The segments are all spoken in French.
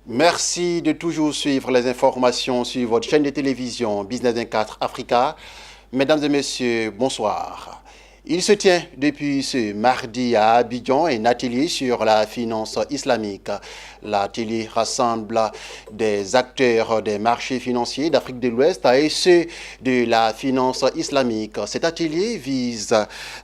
Merci de toujours suivre les informations sur votre chaîne de télévision Business 24 Africa. Mesdames et messieurs, bonsoir. Il se tient depuis ce mardi à Abidjan un atelier sur la finance islamique. L'atelier rassemble des acteurs des marchés financiers d'Afrique de l'Ouest et ceux de la finance islamique. Cet atelier vise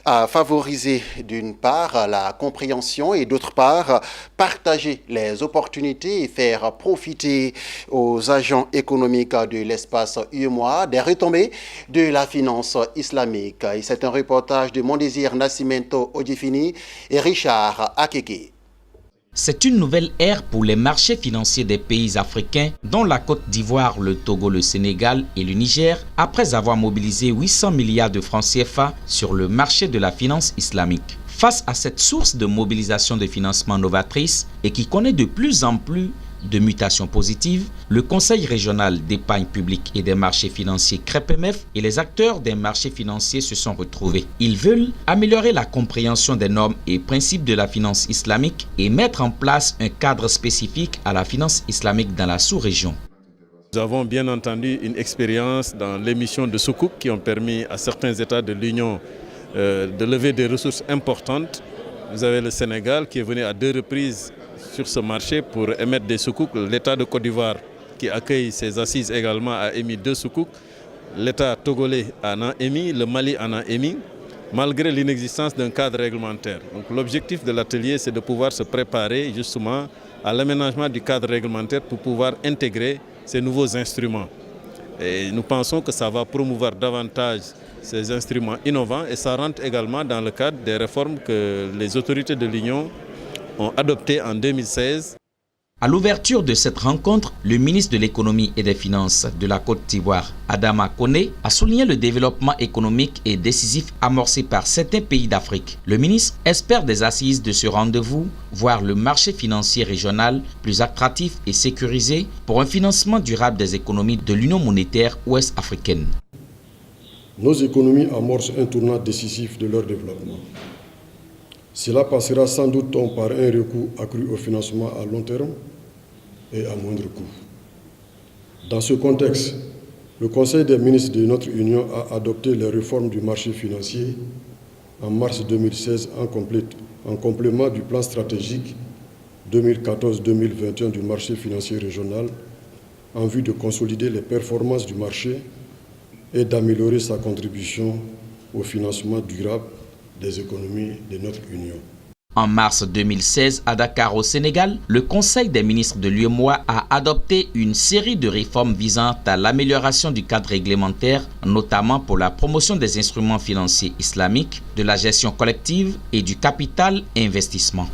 à favoriser d'une part la compréhension et d'autre part partager les opportunités et faire profiter aux agents économiques de l'espace UEMOA des retombées de la finance islamique. Et c'est un reportage de Mondésir Nascimento Odifini et Richard Akeke. C'est une nouvelle ère pour les marchés financiers des pays africains, dont la Côte d'Ivoire, le Togo, le Sénégal et le Niger, après avoir mobilisé 800 milliards de francs CFA sur le marché de la finance islamique. Face à cette source de mobilisation de financement novatrice et qui connaît de plus en plus de mutations positives, le Conseil régional d'épargne publique et des marchés financiers CREPMF et les acteurs des marchés financiers se sont retrouvés. Ils veulent améliorer la compréhension des normes et principes de la finance islamique et mettre en place un cadre spécifique à la finance islamique dans la sous-région. Nous avons bien entendu une expérience dans l'émission de Soukouk qui ont permis à certains États de l'Union de lever des ressources importantes. Vous avez le Sénégal qui est venu à 2 reprises sur ce marché pour émettre des soukouks. L'État de Côte d'Ivoire qui accueille ses assises également a émis 2 soukouks. L'État togolais en a émis, le Mali en a émis, malgré l'inexistence d'un cadre réglementaire. Donc l'objectif de l'atelier, c'est de pouvoir se préparer justement à l'aménagement du cadre réglementaire pour pouvoir intégrer ces nouveaux instruments. Et nous pensons que ça va promouvoir davantage ces instruments innovants et ça rentre également dans le cadre des réformes que les autorités de l'Union ont adoptées en 2016. À l'ouverture de cette rencontre, le ministre de l'économie et des finances de la Côte d'Ivoire, Adama Koné, a souligné le développement économique et décisif amorcé par certains pays d'Afrique. Le ministre espère des assises de ce rendez-vous, voir le marché financier régional plus attractif et sécurisé pour un financement durable des économies de l'Union monétaire ouest-africaine. Nos économies amorcent un tournant décisif de leur développement. Cela passera sans doute par un recours accru au financement à long terme et à moindre coût. Dans ce contexte, le Conseil des ministres de notre Union a adopté les réformes du marché financier en mars 2016 en complément du plan stratégique 2014-2021 du marché financier régional en vue de consolider les performances du marché et d'améliorer sa contribution au financement durable des économies de notre Union. En mars 2016, à Dakar au Sénégal, le Conseil des ministres de l'UEMOA a adopté une série de réformes visant à l'amélioration du cadre réglementaire, notamment pour la promotion des instruments financiers islamiques, de la gestion collective et du capital et investissement.